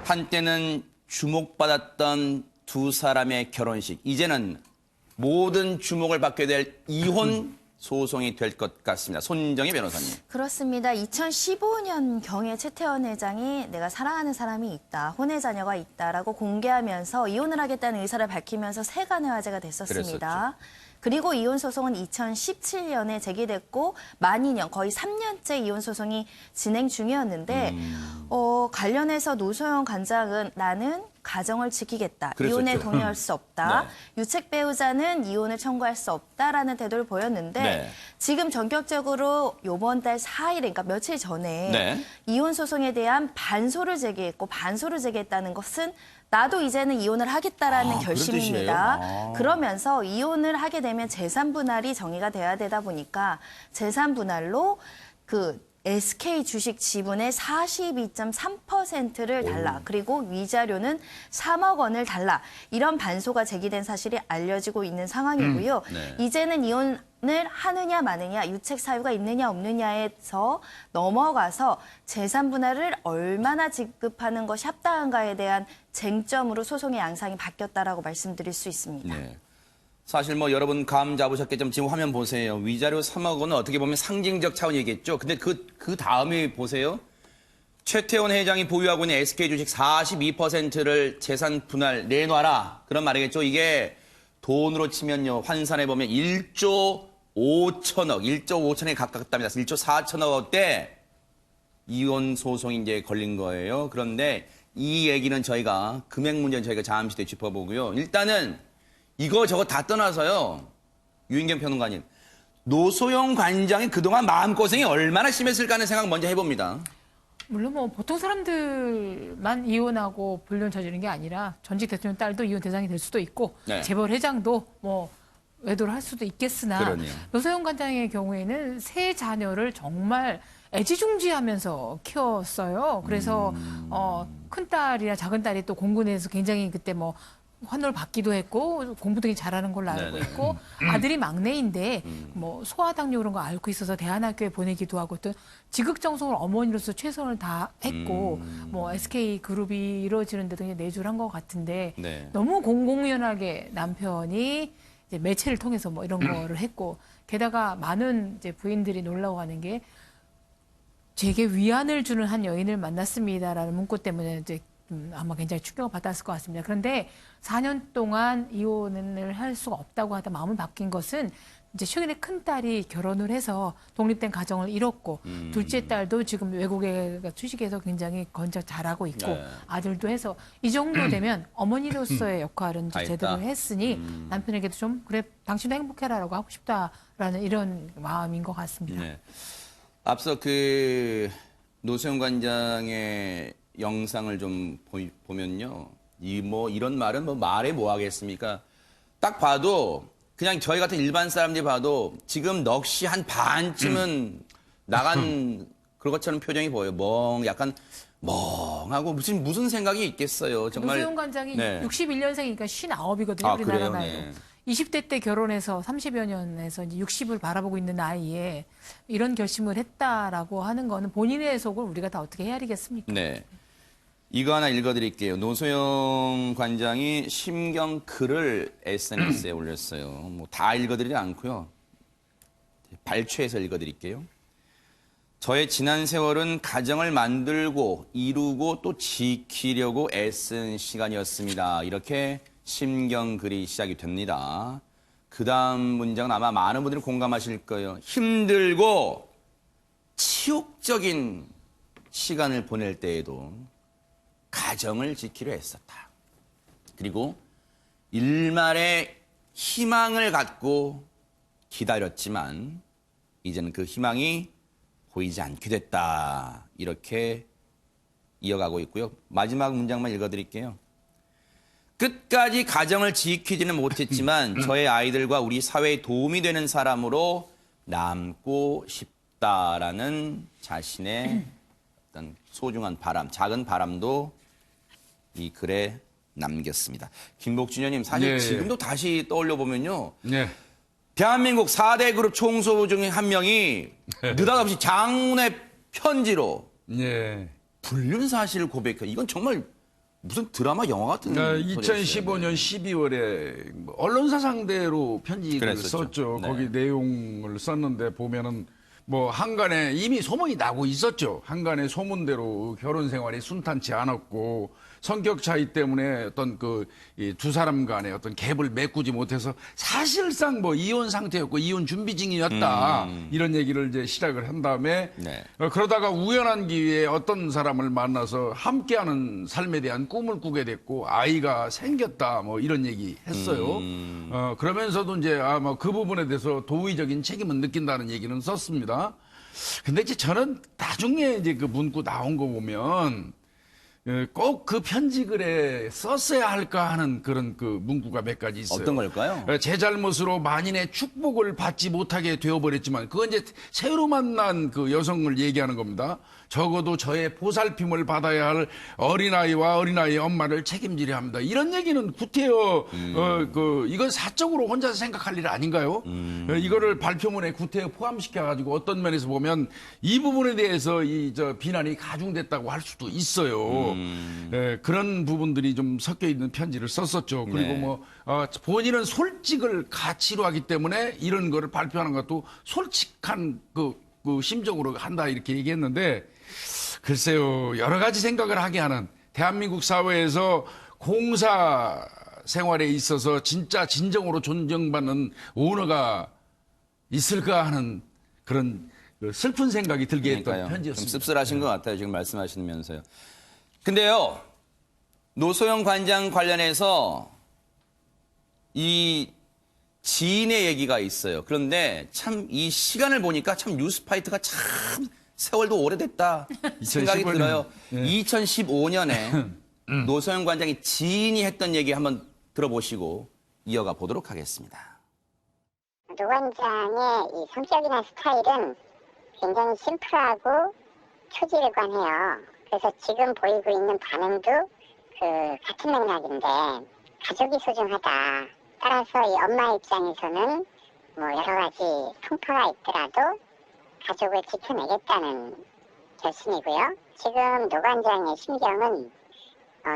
한때는 주목받았던 두 사람의 결혼식, 이제는 모든 주목을 받게 될 이혼 소송이 될 것 같습니다. 손정혜 변호사님. 그렇습니다. 2015년경에 최태원 회장이 내가 사랑하는 사람이 있다, 혼외 자녀가 있다라고 공개하면서 이혼을 하겠다는 의사를 밝히면서 세간의 화제가 됐었습니다. 그리고 이혼 소송은 2017년에 제기됐고 만 2년, 거의 3년째 이혼 소송이 진행 중이었는데 관련해서 노소영 관장은 나는 가정을 지키겠다. 그랬었죠. 이혼에 동의할 수 없다. 네. 유책 배우자는 이혼을 청구할 수 없다라는 태도를 보였는데 네. 지금 전격적으로 이번 달 4일에, 그러니까 며칠 전에 네. 이혼 소송에 대한 반소를 제기했고, 반소를 제기했다는 것은 나도 이제는 이혼을 하겠다라는 그런 결심입니다. 뜻이에요? 그러면서 이혼을 하게 되면 재산 분할이 정의가 돼야 되다 보니까 재산 분할로 그 SK 주식 지분의 42.3%를 달라. 그리고 위자료는 3억 원을 달라. 이런 반소가 제기된 사실이 알려지고 있는 상황이고요. 네. 이제는 이혼을 하느냐 마느냐, 유책 사유가 있느냐 없느냐에서 넘어가서 재산 분할을 얼마나 지급하는 것이 합당한가에 대한 쟁점으로 소송의 양상이 바뀌었다라고 말씀드릴 수 있습니다. 네. 사실 뭐 여러분 감 잡으셨겠지만 지금 화면 보세요. 위자료 3억 원은 어떻게 보면 상징적 차원이겠죠. 근데 그 다음에 보세요. 최태원 회장이 보유하고 있는 SK 주식 42%를 재산 분할 내놔라. 그런 말이겠죠. 이게 돈으로 치면요. 환산해 보면 1조 5천억, 1조 5천억에 가깝답니다. 1조 4천억 대 이혼 소송이 이제 걸린 거예요. 그런데 이 얘기는 저희가 금액 문제는 저희가 잠시 뒤에 짚어보고요. 일단은 이거 저거 다 떠나서요. 유인경 평론가님. 노소영 관장이 그동안 마음고생이 얼마나 심했을까 하는 생각 먼저 해봅니다. 물론 뭐 보통 사람들만 이혼하고 불륜 저지른 게 아니라 전직 대통령 딸도 이혼 대상이 될 수도 있고 네. 재벌 회장도 뭐 외도를 할 수도 있겠으나 그러네요. 노소영 관장의 경우에는 세 자녀를 정말 애지중지하면서 키웠어요. 그래서 큰딸이나 작은딸이 또 공군에서 굉장히 그때 뭐 환호를 받기도 했고 공부도 굉장히 잘하는 걸로 알고 네네. 있고 아들이 막내인데 뭐 소아당뇨 그런 거 앓고 있어서 대안학교에 보내기도 하고 또 지극정성을 어머니로서 최선을 다했고 뭐 SK 그룹이 이루어지는데도 그냥 내주를 한 것 같은데 네. 너무 공공연하게 남편이 이제 매체를 통해서 뭐 이런 거를 했고 게다가 많은 이제 부인들이 놀라워하는 게 제게 위안을 주는 한 여인을 만났습니다라는 문구 때문에 이제 아마 굉장히 충격을 받았을 것 같습니다. 그런데 4년 동안 이혼을 할 수가 없다고 하다 마음을 바뀐 것은 이제 최근에 큰 딸이 결혼을 해서 독립된 가정을 이뤘고 둘째 딸도 지금 외국에 취직해서 굉장히 건작 잘하고 있고 네. 아들도 해서 이 정도 되면 어머니로서의 역할은 이제 다 제대로 했다. 했으니 남편에게도 좀 그래 당신도 행복해라라고 하고 싶다라는 이런 마음인 것 같습니다. 네. 앞서 그 노소영 관장의 영상을 좀 보면요. 이런 말은 뭐 말해 뭐 하겠습니까? 딱 봐도 그냥 저희 같은 일반 사람들이 봐도 지금 넋이 한 반쯤은 나간 그런 것처럼 표정이 보여요. 약간 멍하고 무슨 생각이 있겠어요. 정말. 노소영 관장이 네. 61년생이니까 59이거든요. 아, 우리나라 그래요? 나이로. 네. 20대 때 결혼해서 30여 년에서 이제 60을 바라보고 있는 나이에 이런 결심을 했다라고 하는 거는 본인의 속을 우리가 다 어떻게 헤아리겠습니까? 네. 이거 하나 읽어드릴게요. 노소영 관장이 심경 글을 SNS에 올렸어요. 뭐 다 읽어드리지 않고요. 발췌해서 읽어드릴게요. 저의 지난 세월은 가정을 만들고 이루고 또 지키려고 애쓴 시간이었습니다. 이렇게 심경 글이 시작이 됩니다. 그 다음 문장은 아마 많은 분들이 공감하실 거예요. 힘들고 치욕적인 시간을 보낼 때에도 가정을 지키려 했었다. 그리고 일말의 희망을 갖고 기다렸지만 이제는 그 희망이 보이지 않게 됐다. 이렇게 이어가고 있고요. 마지막 문장만 읽어드릴게요. 끝까지 가정을 지키지는 못했지만 저의 아이들과 우리 사회에 도움이 되는 사람으로 남고 싶다라는 자신의 어떤 소중한 바람, 작은 바람도 이 글에 남겼습니다. 김복준 의원님, 사실 네. 지금도 다시 떠올려 보면요. 네. 대한민국 4대 그룹 총수 중에 한 명이 느닷없이 장문의 편지로 네. 불륜 사실을 고백해. 이건 정말 무슨 드라마 영화 같은 소리였어요. 2015년 12월에 언론사 상대로 편지를 그랬었죠. 썼죠. 네. 거기 내용을 썼는데 보면은 뭐 한간에 이미 소문이 나고 있었죠. 한간에 소문대로 결혼 생활이 순탄치 않았고 성격 차이 때문에 어떤 그 두 사람 간의 어떤 갭을 메꾸지 못해서 사실상 뭐 이혼 상태였고 이혼 준비 중이었다. 이런 얘기를 이제 시작을 한 다음에 네. 그러다가 우연한 기회에 어떤 사람을 만나서 함께하는 삶에 대한 꿈을 꾸게 됐고 아이가 생겼다. 뭐 이런 얘기 했어요. 그러면서도 이제 아마 그 부분에 대해서 도의적인 책임은 느낀다는 얘기는 썼습니다. 근데 이제 저는 나중에 이제 그 문구 나온 거 보면 꼭 그 편지글에 썼어야 할까 하는 그런 그 문구가 몇 가지 있어요. 어떤 걸까요? 제 잘못으로 만인의 축복을 받지 못하게 되어버렸지만 그건 이제 새로 만난 그 여성을 얘기하는 겁니다. 적어도 저의 보살핌을 받아야 할 어린아이와 어린아이의 엄마를 책임지려 합니다. 이런 얘기는 구태여 이건 사적으로 혼자서 생각할 일 아닌가요? 이거를 발표문에 구태여 포함시켜가지고 어떤 면에서 보면 이 부분에 대해서 저 비난이 가중됐다고 할 수도 있어요. 그런 부분들이 좀 섞여 있는 편지를 썼었죠. 그리고 네. 뭐 본인은 솔직을 가치로 하기 때문에 이런 거를 발표하는 것도 솔직한 그 심정으로 한다 이렇게 얘기했는데 글쎄요 여러 가지 생각을 하게 하는 대한민국 사회에서 공사 생활에 있어서 진짜 진정으로 존경받는 오너가 있을까 하는 그런 슬픈 생각이 들게 했던 그러니까요. 좀 편지였습니다. 씁쓸하신 것 같아요. 지금 말씀하시면서요. 근데요, 노소영 관장 관련해서 이 지인의 얘기가 있어요. 그런데 참 이 시간을 보니까 참 뉴스파이트가 참 세월도 오래됐다 생각이 2015년. 들어요. 예. 2015년에 노소영 관장이 지인이 했던 얘기 한번 들어보시고 이어가 보도록 하겠습니다. 노 관장의 이 성격이나 스타일은 굉장히 심플하고 초지일관해요. 그래서 지금 보이고 있는 반응도 같은 맥락인데 가족이 소중하다. 따라서 이 엄마 입장에서는 뭐 여러 가지 풍파가 있더라도 가족을 지켜내겠다는 결심이고요. 지금 노 관장의 심경은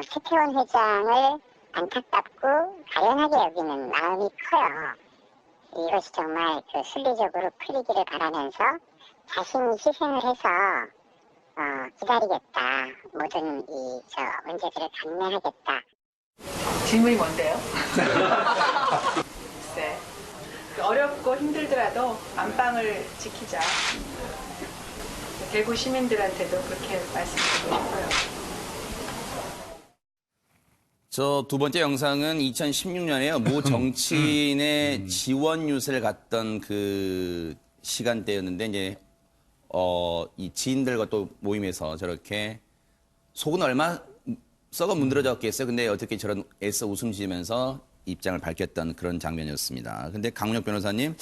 최태원 회장을 안타깝고 가련하게 여기는 마음이 커요. 이것이 정말 순리적으로 풀리기를 바라면서 자신이 희생을 해서 기다리겠다. 모든 문제들을 감내하겠다. 질문이 뭔데요? 글쎄, 어렵고 힘들더라도 안방을 지키자. 대구 시민들한테도 그렇게 말씀드리고 싶어요. 저 두 번째 영상은 2016년에요. 모 정치인의 지원 유세를 갔던 그 시간대였는데 이제 이 지인들과 또 모임에서 저렇게 속은 얼마 썩어 문드러졌겠어요. 근데 어떻게 저런 애써 웃음 지으면서 입장을 밝혔던 그런 장면이었습니다. 근데 강훈혁 변호사님,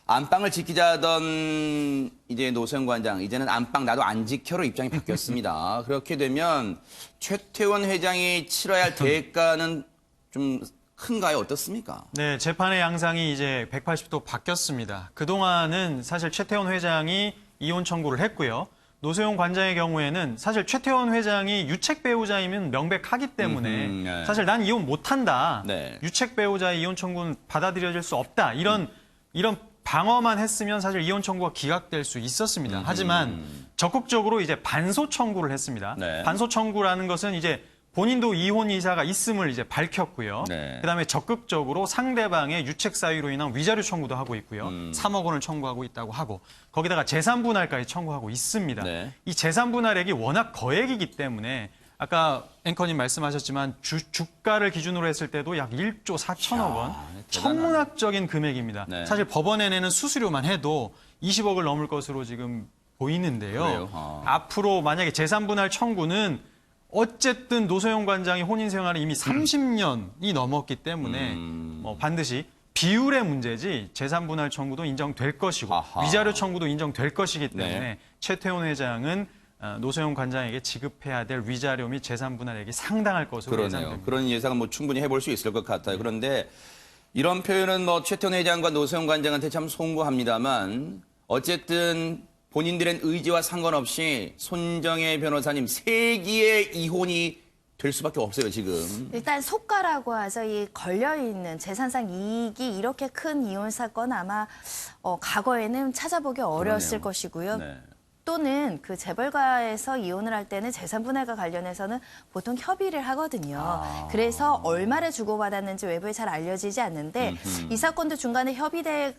안방을 지키자던 이제 노소영 관장, 이제는 안방 나도 안 지켜로 입장이 바뀌었습니다. 그렇게 되면 최태원 회장이 치러야 할 대가는 좀 큰가요? 어떻습니까? 네, 재판의 양상이 이제 180도 바뀌었습니다. 그동안은 사실 최태원 회장이 이혼 청구를 했고요. 노소영 관장의 경우에는 사실 최태원 회장이 유책 배우자이면 명백하기 때문에 네. 사실 난 이혼 못한다. 네. 유책 배우자의 이혼 청구는 받아들여질 수 없다. 이런 방어만 했으면 사실 이혼 청구가 기각될 수 있었습니다. 하지만 적극적으로 이제 반소 청구를 했습니다. 네. 반소 청구라는 것은 이제 본인도 이혼 의사가 있음을 이제 밝혔고요. 네. 그다음에 적극적으로 상대방의 유책 사유로 인한 위자료 청구도 하고 있고요. 3억 원을 청구하고 있다고 하고 거기다가 재산 분할까지 청구하고 있습니다. 네. 이 재산 분할액이 워낙 거액이기 때문에 아까 앵커님 말씀하셨지만 주가를 기준으로 했을 때도 약 1조 4천억 원. 대단하네. 천문학적인 금액입니다. 네. 사실 법원에 내는 수수료만 해도 20억을 넘을 것으로 지금 보이는데요. 그래요? 앞으로 만약에 재산 분할 청구는 어쨌든 노소영 관장이 혼인 생활이 이미 30년이 넘었기 때문에 뭐 반드시 비율의 문제지 재산 분할 청구도 인정될 것이고 아하. 위자료 청구도 인정될 것이기 때문에 네. 최태원 회장은 노소영 관장에게 지급해야 될 위자료 및 재산 분할액이 상당할 것으로 그러네요. 예상됩니다. 그런 예상은 뭐 충분히 해볼 수 있을 것 같아요. 그런데 이런 표현은 뭐 최태원 회장과 노소영 관장한테 참 송구합니다만 어쨌든 본인들의 의지와 상관없이 손정혜 변호사님 세기의 이혼이 될 수밖에 없어요, 지금. 일단 속가라고 하죠. 이 걸려있는 재산상 이익이 이렇게 큰 이혼 사건 아마 과거에는 찾아보기 어려웠을 그러네요. 것이고요. 네. 또는 그 재벌가에서 이혼을 할 때는 재산 분할과 관련해서는 보통 협의를 하거든요. 그래서 얼마를 주고받았는지 외부에 잘 알려지지 않는데 이 사건도 중간에 협의될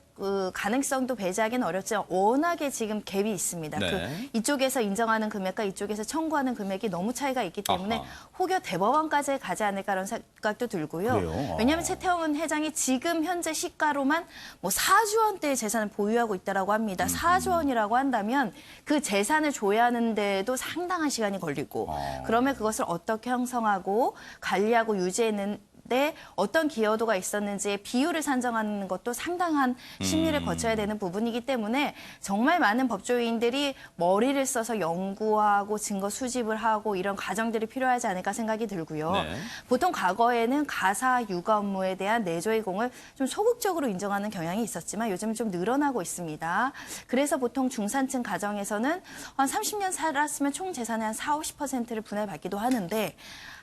가능성도 배제하기는 어렵지만 워낙에 지금 갭이 있습니다. 네. 이쪽에서 인정하는 금액과 이쪽에서 청구하는 금액이 너무 차이가 있기 때문에 아하. 혹여 대법원까지 가지 않을까 그런 생각도 들고요. 그래요? 왜냐하면 최태원 회장이 지금 현재 시가로만 뭐 4조 원대의 재산을 보유하고 있다라고 합니다. 4조 원이라고 한다면 그 재산을 조회하는데도 상당한 시간이 걸리고 그러면 그것을 어떻게 형성하고 관리하고 유지했는데 어떤 기여도가 있었는지의 비율을 산정하는 것도 상당한 심리를 거쳐야 되는 부분이기 때문에 정말 많은 법조인들이 머리를 써서 연구하고 증거 수집을 하고 이런 과정들이 필요하지 않을까 생각이 들고요. 네. 보통 과거에는 가사 육아 업무에 대한 내조의 공을 좀 소극적으로 인정하는 경향이 있었지만 요즘은 좀 늘어나고 있습니다. 그래서 보통 중산층 가정에서는 한 30년 살았으면 총 재산의 한 40~50%를 분할받기도 하는데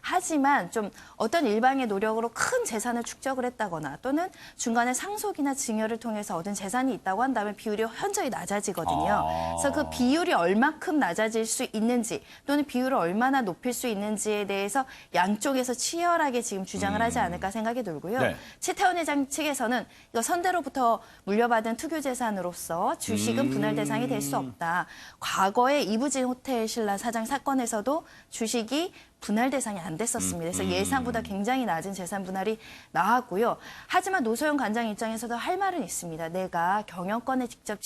하지만 좀 어떤 일방의 노력으로 큰 재산을 축적을 했다거나 또는 중간에 상속이나 증여를 통해서 얻은 재산이 있다고 한다면 비율이 현저히 낮아지거든요. 그래서 그 비율이 얼마큼 낮아질 수 있는지 또는 비율을 얼마나 높일 수 있는지에 대해서 양쪽에서 치열하게 지금 주장을 하지 않을까 생각이 들고요. 네. 최태원 회장 측에서는 이거 선대로부터 물려받은 투교 재산으로서 주식은 분할 대상이 될 수 없다. 과거에 이부진 호텔 신라 사장 사건에서도 주식이 분할 대상이 안 됐었습니다. 그래서 예상보다 굉장히 낮은 재산 분할이 나왔고요. 하지만 노소영 관장 입장에서도 할 말은 있습니다. 내가 경영권에 직접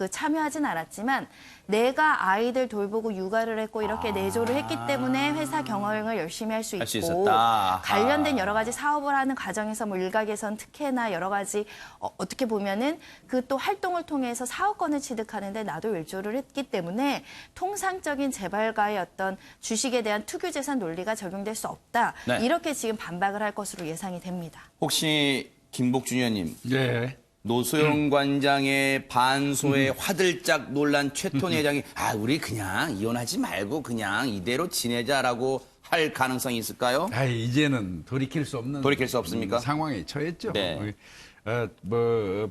참여하진 않았지만 내가 아이들 돌보고 육아를 했고 이렇게 내조를 했기 때문에 회사 경영을 열심히 할 수 할 수 있고 있었다. 관련된 여러 가지 사업을 하는 과정에서 뭐 일각에선 특혜나 여러 가지 어떻게 보면은 그 또 활동을 통해서 사업권을 취득하는데 나도 일조를 했기 때문에 통상적인 재벌가의 어떤 주식에 대한 투교 재산 논리가 적용될 수 없다. 네. 이렇게 지금 반박을 할 것으로 예상이 됩니다. 혹시 김복준 의원님, 예. 노소영 관장의 반소에 화들짝 놀란 최태원 회장이 우리 그냥 이혼하지 말고 그냥 이대로 지내자라고 할 가능성이 있을까요? 이제는 돌이킬 수 없는 돌이킬 수 없습니까? 상황에 처했죠. 네.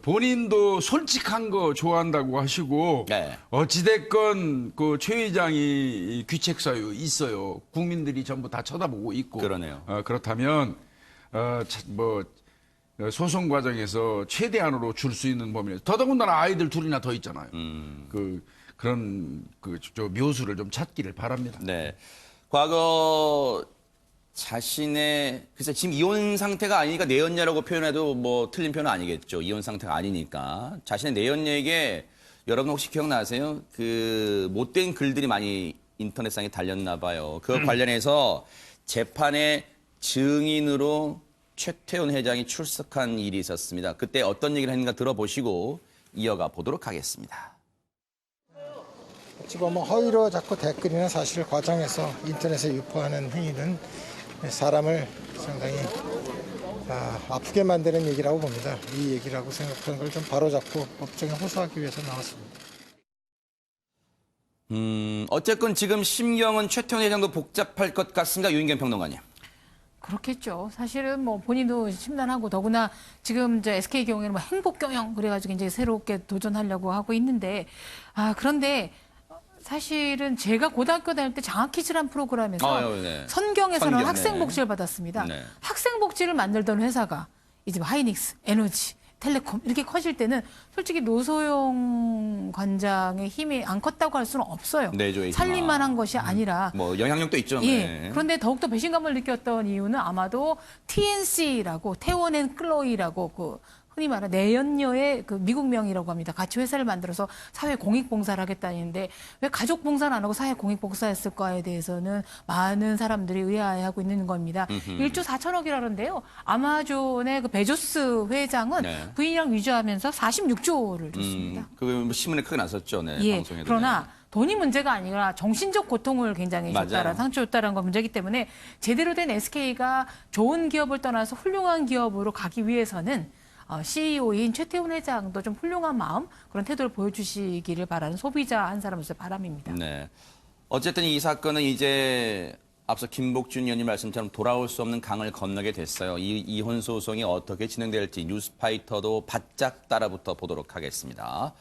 본인도 솔직한 거 좋아한다고 하시고 네. 어찌됐건 그 최 회장이 귀책 사유 있어요. 국민들이 전부 다 쳐다보고 있고. 그러네요. 그렇다면 소송 과정에서 최대한으로 줄 수 있는 범위. 더더군다나 아이들 둘이나 더 있잖아요. 그런 묘수를 좀 찾기를 바랍니다. 네. 과거 자신의 글쎄 지금 이혼 상태가 아니니까 내연녀라고 표현해도 뭐 틀린 표현은 아니겠죠. 이혼 상태가 아니니까 자신의 내연녀에게 여러분 혹시 기억나세요? 그 못된 글들이 많이 인터넷상에 달렸나 봐요. 그 관련해서 재판의 증인으로 최태원 회장이 출석한 일이 있었습니다. 그때 어떤 얘기를 했는가 들어보시고 이어가 보도록 하겠습니다. 지금 허위로 자꾸 댓글이나 사실을 과장해서 인터넷에 유포하는 행위는 사람을 상당히 아프게 만드는 얘기라고 봅니다. 이 얘기라고 생각하는 걸 좀 바로잡고 법정에 호소하기 위해서 나왔습니다. 어쨌건 지금 심경은 최태원 회장도 복잡할 것 같습니다. 유인경 평론가님. 그렇겠죠. 사실은 뭐 본인도 심란하고 더구나 지금 이제 SK 경우에는 뭐 행복 경영 그래가지고 이제 새롭게 도전하려고 하고 있는데 그런데 사실은 제가 고등학교 다닐 때 장학퀴즈란 프로그램에서 네. 선경에서는 선경, 학생 네. 복지를 받았습니다. 네. 학생 복지를 만들던 회사가 이제 뭐 하이닉스, 에너지, 텔레콤 이렇게 커질 때는 솔직히 노소영 관장의 힘이 안 컸다고 할 수는 없어요. 내조의 살림만 한 것이 아니라 뭐 영향력도 있죠. 예. 네. 그런데 더욱더 배신감을 느꼈던 이유는 아마도 TNC라고 태원 앤 클로이라고 그 흔히 말하는 내연녀의 그 미국명이라고 합니다. 같이 회사를 만들어서 사회 공익봉사를 하겠다는데 왜 가족 봉사는 안 하고 사회 공익봉사했을까에 대해서는 많은 사람들이 의아해하고 있는 겁니다. 1조 4천억이라는데요. 아마존의 그 베조스 회장은 네. 부인이랑 위조하면서 46조를 줬습니다. 그 신문에 크게 났었죠. 네. 예. 방송에도. 그러나 돈이 문제가 아니라 정신적 고통을 굉장히 줬다라 상처 줬다라는 건 문제이기 때문에 제대로 된 SK가 좋은 기업을 떠나서 훌륭한 기업으로 가기 위해서는 CEO인 최태원 회장도 좀 훌륭한 마음 그런 태도를 보여주시기를 바라는 소비자 한 사람으로서의 바람입니다. 네. 어쨌든 이 사건은 이제 앞서 김복준 의원님 말씀처럼 돌아올 수 없는 강을 건너게 됐어요. 이 이혼 소송이 어떻게 진행될지 뉴스파이터도 바짝 따라붙어 보도록 하겠습니다.